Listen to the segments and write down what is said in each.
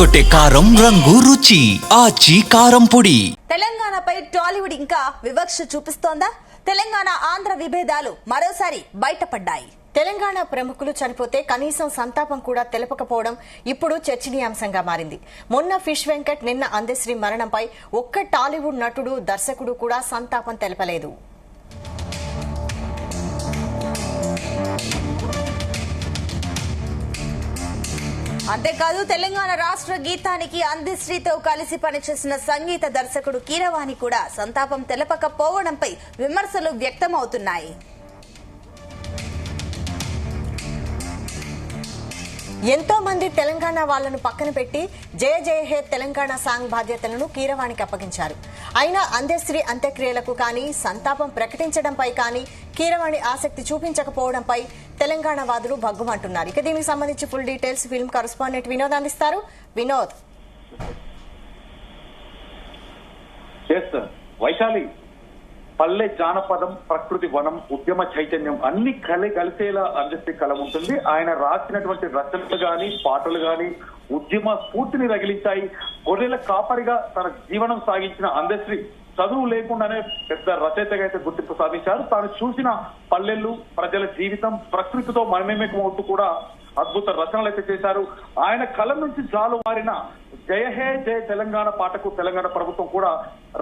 అదరగొట్టే కారం రంగు రుచి ఆచి కారం పొడి. తెలంగాణపై టాలీవుడ్ ఇంకా వివక్ష చూపిస్తోందా? తెలంగాణ ఆంధ్ర విభేదాలు మరోసారి బయటపడ్డాయి. తెలంగాణ ప్రముఖులు చనిపోతే కనీసం సంతాపం కూడా తెలపకపోవడం ఇప్పుడు చర్చనీయాంశంగా మారింది. మొన్న ఫిష్ వెంకట్, నిన్న అందశ్రీ మరణంపై ఒక్క టాలీవుడ్ నటుడు, దర్శకుడు కూడా సంతాపం తెలపలేదు. అంతేకాదు, తెలంగాణ రాష్ట్ర గీతానికి అందశ్రీతో కలిసి పనిచేసిన సంగీత దర్శకుడు కీరవాణి కూడా సంతాపం తెలపకపోవడంపై విమర్శలు వ్యక్తమవుతున్నాయి. ఎంతో మంది తెలంగాణ వాళ్లను పక్కన పెట్టి జయ జయ హే తెలంగాణ సాంగ్ బాధ్యతలను కీరవాణికి అప్పగించారు. అయినా అందశ్రీ అంత్యక్రియలకు కానీ, సంతాపం ప్రకటించడంపై కానీ కీరవాణి ఆసక్తి చూపించకపోవడంపై తెలంగాణ వాదులు భగ్గుమంటున్నారు. ఇక దీనికి సంబంధించి full details film correspondent Vinod అందిస్తారు. వినోద్. వైశాలి, పల్లె జానపదం, ప్రకృతి వనం, ఉద్యమ చైతన్యం అన్ని కలిసేలా అందశ్రీ కలం ఉంటుంది. ఆయన రాసినటువంటి రచనలు గాని, పాటలు గాని ఉద్యమ స్ఫూర్తిని రగిలించాయి. గొర్రెల కాపరిగా తన జీవనం సాగించిన అందశ్రీ చదువు లేకుండానే పెద్ద రచయితగా అయితే గుర్తింపు సాధించారు. తాను చూసిన పల్లెలు, ప్రజల జీవితం, ప్రకృతితో మనమేమవుతూ కూడా అద్భుత రచనలు అయితే చేశారు. ఆయన కలం నుంచి జాలువారిన జయ హే జయ తెలంగాణ పాటకు తెలంగాణ ప్రభుత్వం కూడా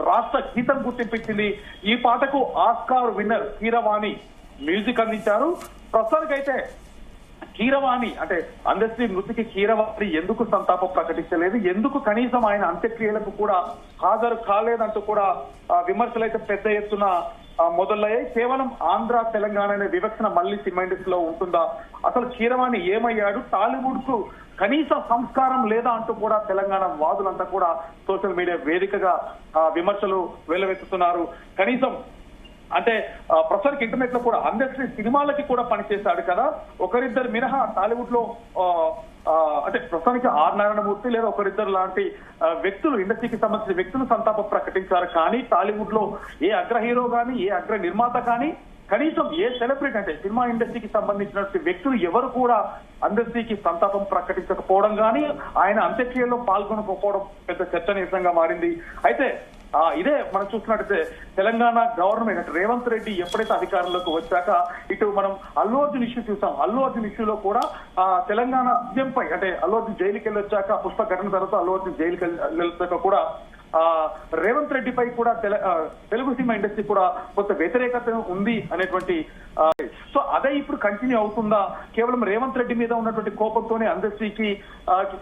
రాష్ట్ర గీతం గుర్తింపించింది. ఈ పాటకు ఆస్కార్ విన్నర్ కీరవాణి మ్యూజిక్ అందించారు. ప్రస్తుతానికైతే కీరవాణి అంటే అందశ్రీ మృతికి కీరవాణి ఎందుకు సంతాపం ప్రకటించలేదు, ఎందుకు కనీసం ఆయన అంత్యక్రియలకు కూడా హాజరు కాలేదంటూ కూడా విమర్శలు అయితే పెద్ద ఎత్తున మొదలయ్యాయి. కేవలం ఆంధ్ర తెలంగాణ అనే వివక్షణ మళ్లీ సినిమా ఇండస్ట్రీలో ఉంటుందా? అసలు కీరవాణి ఏమయ్యాడు? టాలీవుడ్ కు కనీస సంస్కారం లేదా అంటూ కూడా తెలంగాణ వాదులంతా కూడా సోషల్ మీడియా వేదికగా విమర్శలు వెల్లువెత్తుతున్నారు. కనీసం అంటే ప్రస్తుతానికి ఇంటర్నెట్ లో కూడా అందశ్రీ సినిమాలకి కూడా పనిచేశాడు కదా, ఒకరిద్దరు మినహా టాలీవుడ్ లో అంటే ప్రస్తుతానికి ఆర్ నారాయణమూర్తి లేదా ఒకరిద్దరు లాంటి వ్యక్తులు, ఇండస్ట్రీకి సంబంధించిన వ్యక్తులు సంతాపం ప్రకటించారు. కానీ టాలీవుడ్ లో ఏ అగ్ర హీరో కానీ, ఏ అగ్ర నిర్మాత కానీ, కనీసం ఏ సెలబ్రిటీ అంటే సినిమా ఇండస్ట్రీకి సంబంధించినటువంటి వ్యక్తులు ఎవరు కూడా అందశ్రీకి సంతాపం ప్రకటించకపోవడం కానీ, ఆయన అంత్యక్రియల్లో పాల్గొనకపోవడం పెద్ద చర్చనీయాంశంగా మారింది. అయితే ఇదే మనం చూస్తున్నట్టయితే తెలంగాణ గవర్నమెంట్ అంటే రేవంత్ రెడ్డి ఎప్పుడైతే అధికారంలోకి వచ్చాక ఇటు మనం అల్లు అర్జున్ ఇష్యూ చూసాం. అల్లు అర్జున్ ఇష్యూలో కూడా తెలంగాణ సీఎంపై అంటే అల్లు అర్జున్ జైలుకి వెళ్ళొచ్చాక, పుష్ప ఘటన తర్వాత అల్లు అర్జున్ జైలుకి వెళ్ళొచ్చాక కూడా రేవంత్ రెడ్డిపై కూడా తెలుగు సినిమా ఇండస్ట్రీ కూడా కొంత వ్యతిరేకత ఉంది అనేటువంటి సో అదే ఇప్పుడు కంటిన్యూ అవుతుందా? కేవలం రేవంత్ రెడ్డి మీద ఉన్నటువంటి కోపంతోనే అందశ్రీకి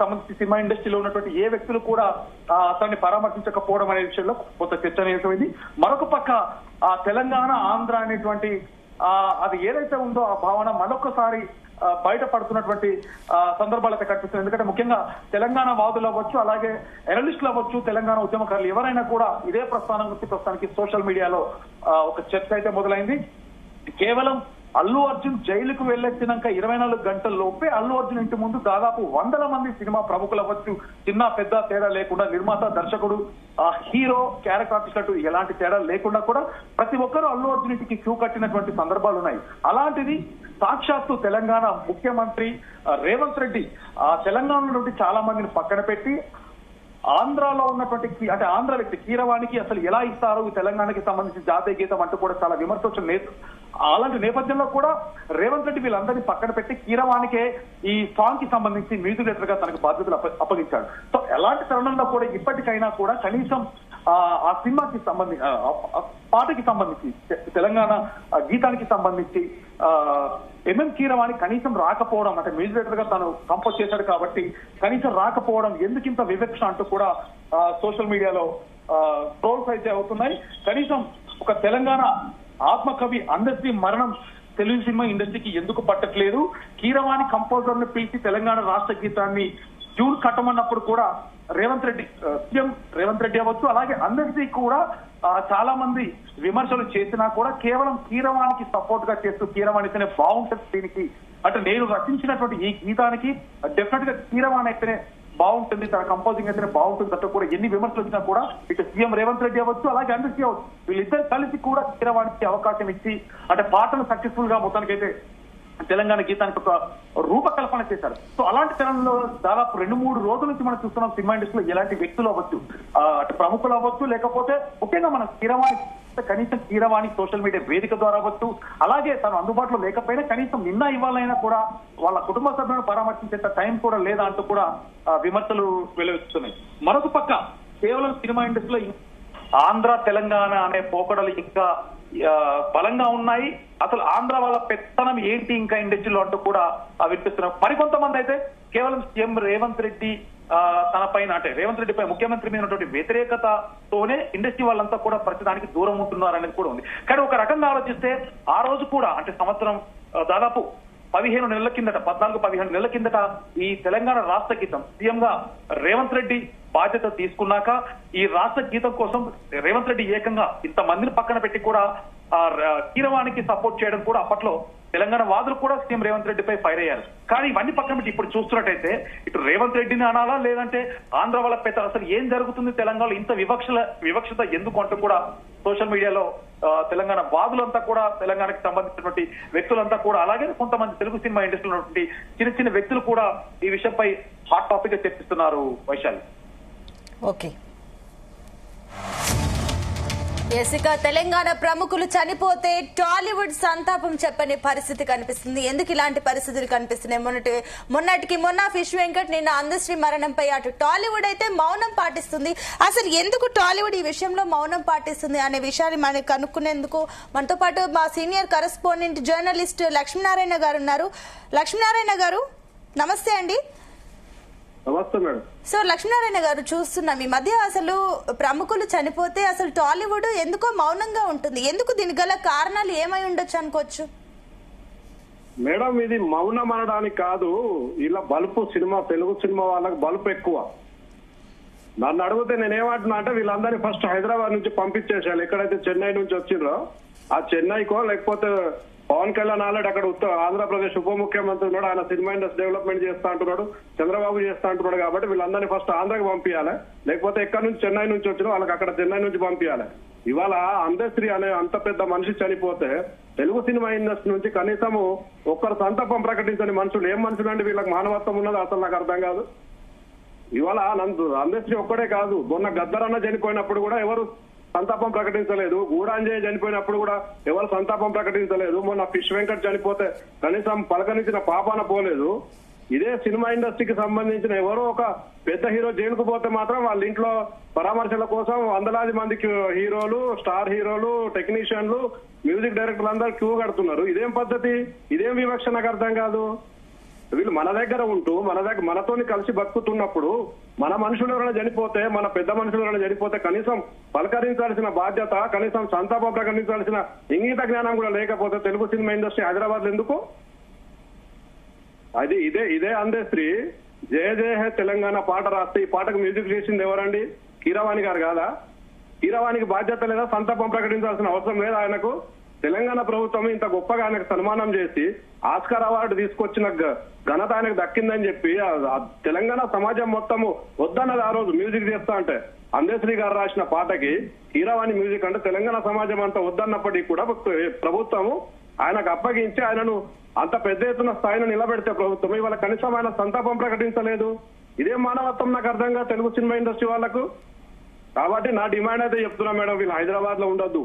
సంబంధించి సినిమా ఇండస్ట్రీలో ఉన్నటువంటి ఏ వ్యక్తులు కూడా తనని పరామర్శించకపోవడం అనే విషయంలో కొంత చర్చనీయమైంది. మరొక పక్క తెలంగాణ ఆంధ్ర అనేటువంటి అది ఏదైతే ఉందో ఆ భావన మరొకసారి బయటపడుతున్నటువంటి సందర్భాలు అయితే కనిపిస్తుంది. ఎందుకంటే ముఖ్యంగా తెలంగాణ వాదులు అవ్వచ్చు, అలాగే ఎనలిస్టులు అవ్వచ్చు, తెలంగాణ ఉద్యమకారులు ఎవరైనా కూడా ఇదే ప్రస్థానం గురించి ప్రస్తుతానికి సోషల్ మీడియాలో ఒక చర్చ అయితే మొదలైంది. కేవలం అల్లు అర్జున్ జైలుకు వెళ్ళొచ్చినాక 24 గంటల లోపే అల్లు అర్జున్ ఇంటి ముందు దాదాపు 100 మంది సినిమా ప్రముఖులు అవ్వచ్చు, చిన్న పెద్ద తేడా లేకుండా, నిర్మాత, దర్శకుడు, హీరో, క్యారెక్టర్ ఆర్టిస్ట్ ఎలాంటి తేడా లేకుండా కూడా ప్రతి ఒక్కరూ అల్లు అర్జున్ ఇంటికి క్యూ కట్టినటువంటి సందర్భాలు ఉన్నాయి. అలాంటిది సాక్షాత్తు తెలంగాణ ముఖ్యమంత్రి రేవంత్ రెడ్డి తెలంగాణ నుండి చాలా మందిని పక్కన పెట్టి ఆంధ్రాలో ఉన్నటువంటి అంటే ఆంధ్ర వ్యక్తి కీరవాణికి అసలు ఎలా ఇస్తారు తెలంగాణకి సంబంధించి జాతీయ గీతం అంటూ కూడా చాలా విమర్శలు. అలాంటి నేపథ్యంలో కూడా రేవంత్ రెడ్డి వీళ్ళందరినీ పక్కన పెట్టి కీరవాణికే ఈ సాంగ్ కి సంబంధించి మ్యూజిక్ డైరెక్టర్ గా తనకు బాధ్యతలు అప్పగించాడు. సో ఎలాంటి తరుణంలో కూడా ఇప్పటికైనా కూడా కనీసం ఆ సినిమాకి సంబంధించి పాటకి సంబంధించి తెలంగాణ గీతానికి సంబంధించి ఎంఎం కీరవాణి కనీసం రాకపోవడం అంటే మ్యూజిక్ డైరెక్టర్ గా తను కంపోజ్ చేశాడు కాబట్టి కనీసం రాకపోవడం ఎందుకింత వివక్ష అంటూ కూడా సోషల్ మీడియాలో ట్రోల్స్ అయితే అవుతున్నాయి. కనీసం ఒక తెలంగాణ ఆత్మకవి అందశ్రీ మరణం తెలుగు సినిమా ఇండస్ట్రీకి ఎందుకు పట్టట్లేదు? కీరవాణి కంపోజర్ ను పిలిచి తెలంగాణ రాష్ట్ర గీతాన్ని ట్యూన్ కట్టమన్నప్పుడు కూడా రేవంత్ రెడ్డి సీఎం రేవంత్ రెడ్డి అవ్వచ్చు, అలాగే అందరికీ కూడా చాలా మంది విమర్శలు చేసినా కూడా కేవలం కీరవాణికి సపోర్ట్ గా చేస్తూ కీరవాణితోనే బాగుంటుంది దీనికి అంటే నేను రచించినటువంటి ఈ గీతానికి డెఫినెట్ గా కీరవాణి అయితేనే బాగుంటుంది, తన కంపోజింగ్ అయితేనే బాగుంటుంది అంటూ కూడా ఎన్ని విమర్శలు వచ్చినా కూడా ఇటు సీఎం రేవంత్ రెడ్డి అవ్వచ్చు, అలాగే అందరికీ అవ్వచ్చు, వీళ్ళిద్దరు కలిసి కూడా కీరవాణికి అవకాశం ఇచ్చి అంటే పాటను సక్సెస్ఫుల్ గా మొత్తానికైతే తెలంగాణ గీతానికి ఒక రూపకల్పన చేశారు. సో అలాంటి తరంలో దాదాపు 2-3 రోజుల నుంచి మనం చూస్తున్నాం సినిమా ఇండస్ట్రీలో ఎలాంటి వ్యక్తులు అవ్వచ్చు, అటు ప్రముఖులు అవ్వచ్చు, లేకపోతే ముఖ్యంగా మన కీరవాణి, కనీసం కీరవాణి సోషల్ మీడియా వేదిక ద్వారా అవ్వచ్చు, అలాగే తను అందుబాటులో లేకపోయినా కనీసం నిన్న ఇవాళైనా కూడా వాళ్ళ కుటుంబ సభ్యులను పరామర్శించేంత టైం కూడా లేదా అంటూ కూడా విమర్శలు వెలువెత్తుతున్నాయి. మరొక పక్క కేవలం సినిమా ఇండస్ట్రీలో ఆంధ్ర తెలంగాణ అనే పోకడలు ఇంకా బలంగా ఉన్నాయి. అసలు ఆంధ్ర వాళ్ళ పెత్తనం ఏంటి ఇంకా ఇండస్ట్రీలో అంటూ కూడా వినిపిస్తున్నారు. మరికొంతమంది అయితే కేవలం సీఎం రేవంత్ రెడ్డి తన పైన, అంటే రేవంత్ రెడ్డిపై ముఖ్యమంత్రి మీద ఉన్నటువంటి వ్యతిరేకతతోనే ఇండస్ట్రీ వాళ్ళంతా కూడా ప్రతిదానికి దూరం ఉంటున్నారు అనేది కూడా ఉంది. కానీ ఒక రకంగా ఆలోచిస్తే ఆ రోజు కూడా, అంటే సంవత్సరం దాదాపు 15 నెలల కిందట, 14-15 నెలల కిందట ఈ తెలంగాణ రాష్ట్ర గీతం సీఎం గా రేవంత్ రెడ్డి బాధ్యత తీసుకున్నాక ఈ రాష్ట్ర గీతం కోసం రేవంత్ రెడ్డి ఏకంగా ఇంతమందిని పక్కన పెట్టి కూడా కీరవాణికి సపోర్ట్ చేయడం కూడా అప్పట్లో తెలంగాణ వాదులు కూడా సీఎం రేవంత్ రెడ్డిపై ఫైర్ అయ్యారు. కానీ ఇవన్నీ పక్కన పెట్టి ఇప్పుడు చూస్తున్నట్టయితే ఇటు రేవంత్ రెడ్డిని అనాలా, లేదంటే ఆంధ్ర వాళ్ళ పెద్ద అసలు ఏం జరుగుతుంది తెలంగాణలో, ఇంత వివక్షత ఎందుకు అంటూ కూడా సోషల్ మీడియాలో తెలంగాణ వాదులంతా కూడా, తెలంగాణకి సంబంధించినటువంటి వ్యక్తులంతా కూడా, అలాగే కొంతమంది తెలుగు సినిమా ఇండస్ట్రీలో ఉన్నటువంటి చిన్న చిన్న వ్యక్తులు కూడా ఈ విషయంపై హాట్ టాపిక్ గా చర్చిస్తున్నారు. వైశాలి. ఓకే, ఇక తెలంగాణ ప్రముఖులు చనిపోతే టాలీవుడ్ సంతాపం చెప్పని పరిస్థితి కనిపిస్తుంది. ఎందుకు ఇలాంటి పరిస్థితులు కనిపిస్తున్నాయి? మొన్నటికి ఫిష్ వెంకట్, నిన్న అందశ్రీ మరణంపై అటు టాలీవుడ్ అయితే మౌనం పాటిస్తుంది. అసలు ఎందుకు టాలీవుడ్ ఈ విషయంలో మౌనం పాటిస్తుంది అనే విషయాన్ని మనకి కనుక్కునేందుకు మనతో పాటు మా సీనియర్ కరెస్పాండెంట్ జర్నలిస్ట్ లక్ష్మీనారాయణ గారు ఉన్నారు. లక్ష్మీనారాయణ గారు నమస్తే అండి. నమస్తే మేడం. సో లక్ష్మీనారాయణ గారు, చూస్తున్నాం ఈ మధ్య అసలు ప్రముఖులు చనిపోతే అసలు టాలీవుడ్ ఎందుకో మౌనంగా ఉంటుంది. ఎందుకు? దీని గల కారణాలు ఏమై ఉండొచ్చు అనుకోవచ్చు? మేడం, ఇది మౌనం అనడానికి కాదు, ఇలా బలుపు సినిమా, తెలుగు సినిమా వాళ్ళకి బలుపు ఎక్కువ. నన్ను అడిగితే నేనేమంటున్నా అంటే వీళ్ళందరినీ ఫస్ట్ హైదరాబాద్ నుంచి పంపించేసాను. ఎక్కడైతే చెన్నై నుంచి వచ్చిండ్రో ఆ చెన్నైకో, లేకపోతే పవన్ కళ్యాణ్ ఆల్రెడీ అక్కడ ఆంధ్రప్రదేశ్ ఉప ముఖ్యమంత్రి ఉన్నాడు, ఆయన సినిమా ఇండస్ట్రీ డెవలప్మెంట్ చేస్తా అంటున్నాడు, చంద్రబాబు చేస్తా అంటున్నాడు. కాబట్టి వీళ్ళందరినీ ఫస్ట్ ఆంధ్రాకి పంపించాలి, లేకపోతే ఎక్కడి నుంచి చెన్నై నుంచి వచ్చినా వాళ్ళకి అక్కడ చెన్నై నుంచి పంపించాలి. ఇవాళ అందశ్రీ అనే అంత పెద్ద మనిషి చనిపోతే తెలుగు సినిమా ఇండస్ట్రీ నుంచి కనీసము ఒక్కరు సంతాపం ప్రకటించని మనుషులు ఏం మనుషులు అండి? వీళ్ళకి మానవత్వం ఉన్నది అసలు నాకు అర్థం కాదు. ఇవాళ అందశ్రీ ఒక్కడే కాదు, మొన్న గద్దరన్న చనిపోయినప్పుడు కూడా ఎవరు సంతాపం ప్రకటించలేదు, గూడాంజయ్ చనిపోయినప్పుడు కూడా ఎవరు సంతాపం ప్రకటించలేదు, మొన్న ఫిష్ వెంకట్ చనిపోతే కనీసం పలకరించిన పాపాన పోలేదు. ఇదే సినిమా ఇండస్ట్రీకి సంబంధించిన ఎవరో ఒక పెద్ద హీరో జైలుకు పోతే మాత్రం వాళ్ళ ఇంట్లో పరామర్శల కోసం వందలాది మందికి హీరోలు, స్టార్ హీరోలు, టెక్నీషియన్లు, మ్యూజిక్ డైరెక్టర్లు అందరూ క్యూ కడుతున్నారు. ఇదేం పద్ధతి? ఇదేం వివక్ష? నాకు అర్థం కాదు. వీళ్ళు మన దగ్గర ఉంటూ మనతోని కలిసి బతుకుతున్నప్పుడు మన మనుషులు ఎవరైనా చనిపోతే, మన పెద్ద మనుషులు ఎవరైనా చనిపోతే కనీసం పలకరించాల్సిన బాధ్యత, కనీసం సంతాపం ప్రకటించాల్సిన ఇంగిత జ్ఞానం కూడా లేకపోతే తెలుగు సినిమా ఇండస్ట్రీ హైదరాబాద్ లో ఎందుకు? అది ఇదే అందశ్రీ జయ జయ హే తెలంగాణ పాట రాస్తే ఈ పాటకు మ్యూజిక్ చేసింది ఎవరండి? కీరవాణి గారు కాదా? కీరవాణికి బాధ్యత లేదా? సంతాపం ప్రకటించాల్సిన అవసరం లేదా ఆయనకు? తెలంగాణ ప్రభుత్వం ఇంత గొప్పగా ఆయనకు సన్మానం చేసి ఆస్కార్ అవార్డు తీసుకొచ్చిన ఘనత ఆయనకు దక్కిందని చెప్పి తెలంగాణ సమాజం మొత్తము వద్దన్నది ఆ రోజు మ్యూజిక్ చేస్తా అంటే. అందశ్రీ గారు రాసిన పాటకి కీరవాణి మ్యూజిక్ అంటే తెలంగాణ సమాజం అంతా వద్దన్నప్పటికీ కూడా ప్రభుత్వము ఆయనకు అప్పగించి ఆయనను అంత పెద్ద ఎత్తున స్థాయిని నిలబెడితే ప్రభుత్వం ఇవాళ కనీసం ఆయన సంతాపం ప్రకటించలేదు. ఇదేం మానవత్వం నాకు అర్థంగా తెలుగు సినిమా ఇండస్ట్రీ వాళ్లకు. కాబట్టి నా డిమాండ్ అయితే చెప్తున్నా మేడం, వీళ్ళు హైదరాబాద్ లో ఉండొద్దు.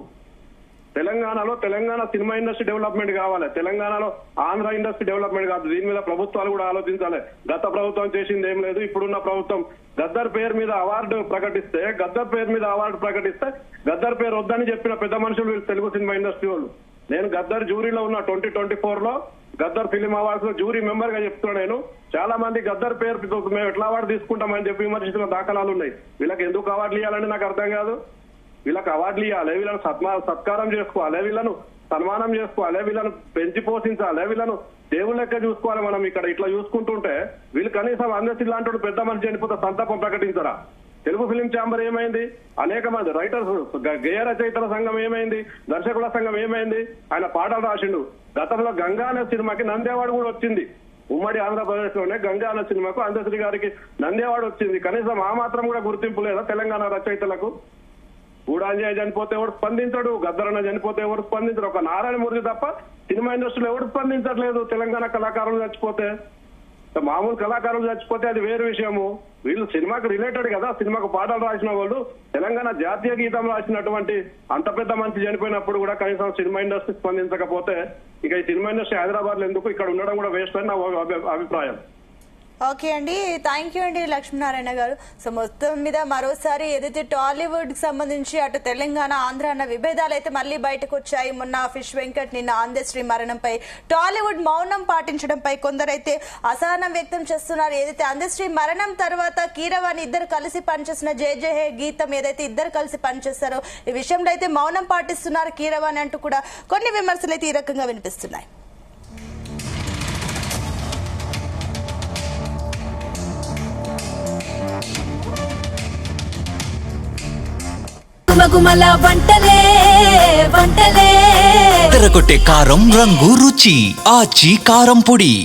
తెలంగాణ సినిమా ఇండస్ట్రీ డెవలప్మెంట్ కావాలి, తెలంగాణలో ఆంధ్ర ఇండస్ట్రీ డెవలప్మెంట్ కాదు. దీని మీద ప్రభుత్వాలు కూడా ఆలోచించాలి. గత ప్రభుత్వం చేసింది ఏం లేదు. ఇప్పుడున్న ప్రభుత్వం గద్దర్ పేరు మీద అవార్డు ప్రకటిస్తే గద్దర్ పేరు వద్దని చెప్పిన పెద్ద మనుషులు వీళ్ళు తెలుగు సినిమా ఇండస్ట్రీ వాళ్ళు. నేను గద్దర్ జ్యూరీలో ఉన్న 2024 లో గద్దర్ ఫిలిం అవార్డ్స్ లో జ్యూరీ మెంబర్ గా చెప్తున్నా. నేను చాలా మంది గద్దర్ పేరు మేము ఎట్లా అవార్డు తీసుకుంటామని చెప్పి విమర్శించిన దాఖలాలు ఉన్నాయి. వీళ్ళకి ఎందుకు అవార్డులు ఇవ్వాలని నాకు అర్థం కాదు. వీళ్ళకి అవార్డులు ఇవ్వాలి, వీళ్ళను సత్కారం చేసుకోవాలి, వీళ్ళను సన్మానం చేసుకోవాలి, వీళ్ళను పెంచి పోషించాలి, వీళ్ళను దేవుళ్ళ లెక్క చూసుకోవాలి. మనం ఇక్కడ ఇట్లా చూసుకుంటుంటే వీళ్ళు కనీసం అందరి లాంటి పెద్ద మనిషి చనిపోతే సంతాపం ప్రకటించరా? తెలుగు ఫిలిం ఛాంబర్ ఏమైంది? అనేక మంది రైటర్స్, గేయ రచయితల సంఘం ఏమైంది? దర్శకుల సంఘం ఏమైంది? ఆయన పాటలు రాసిండు. గతంలో గంగా అనే సినిమాకి నంది అవార్డు కూడా వచ్చింది. ఉమ్మడి ఆంధ్రప్రదేశ్ లోనే గంగా అనే సినిమాకు అందశ్రీ గారికి నంది అవార్డు వచ్చింది. కనీసం ఆ మాత్రం కూడా గుర్తింపు లేదా తెలంగాణ రచయితలకు? గూడాంజయ్ చనిపోతే ఎవరు స్పందించడు, గద్దరన్న చనిపోతే ఎవరు స్పందించడు, ఒక నారాయణమూర్తి తప్ప సినిమా ఇండస్ట్రీలో ఎవరు స్పందించట్లేదు. తెలంగాణ కళాకారులు చచ్చిపోతే, మామూలు కళాకారులు చచ్చిపోతే అది వేరు విషయము. వీళ్ళు సినిమాకి రిలేటెడ్ కదా, సినిమాకు పాటలు రాసిన వాళ్ళు. తెలంగాణ జాతీయ గీతం రాసినటువంటి అంత పెద్ద మంచి చనిపోయినప్పుడు కూడా కనీసం సినిమా ఇండస్ట్రీ స్పందించకపోతే ఇక ఈ సినిమా ఇండస్ట్రీ హైదరాబాద్ లో ఎందుకు, ఇక్కడ ఉండడం కూడా వేస్ట్ అని నా అభిప్రాయం. ఓకే అండి, థ్యాంక్ యూ అండి లక్ష్మీనారాయణ గారు. సో మొత్తం మీద మరోసారి ఏదైతే టాలీవుడ్ కి సంబంధించి అటు తెలంగాణ ఆంధ్ర అన్న విభేదాలు అయితే మళ్ళీ బయటకు వచ్చాయి. మొన్న ఫిష్ వెంకట్, నిన్న అందశ్రీ మరణంపై టాలీవుడ్ మౌనం పాటించడంపై కొందరైతే అసహనం వ్యక్తం చేస్తున్నారు. ఏదైతే అందశ్రీ మరణం తర్వాత కీరవాణి ఇద్దరు కలిసి పనిచేసిన జయ జయ హే గీతం ఏదైతే ఇద్దరు కలిసి పనిచేస్తారో ఈ విషయంలో అయితే మౌనం పాటిస్తున్నారు కీరవాణి అంటూ కూడా కొన్ని విమర్శలు అయితే ఈ రకంగా వినిపిస్తున్నాయి. గుమగుమల వంటలే వంటలే తెరకొట్టే కారం రంగు రుచి ఆచి కారం పొడి.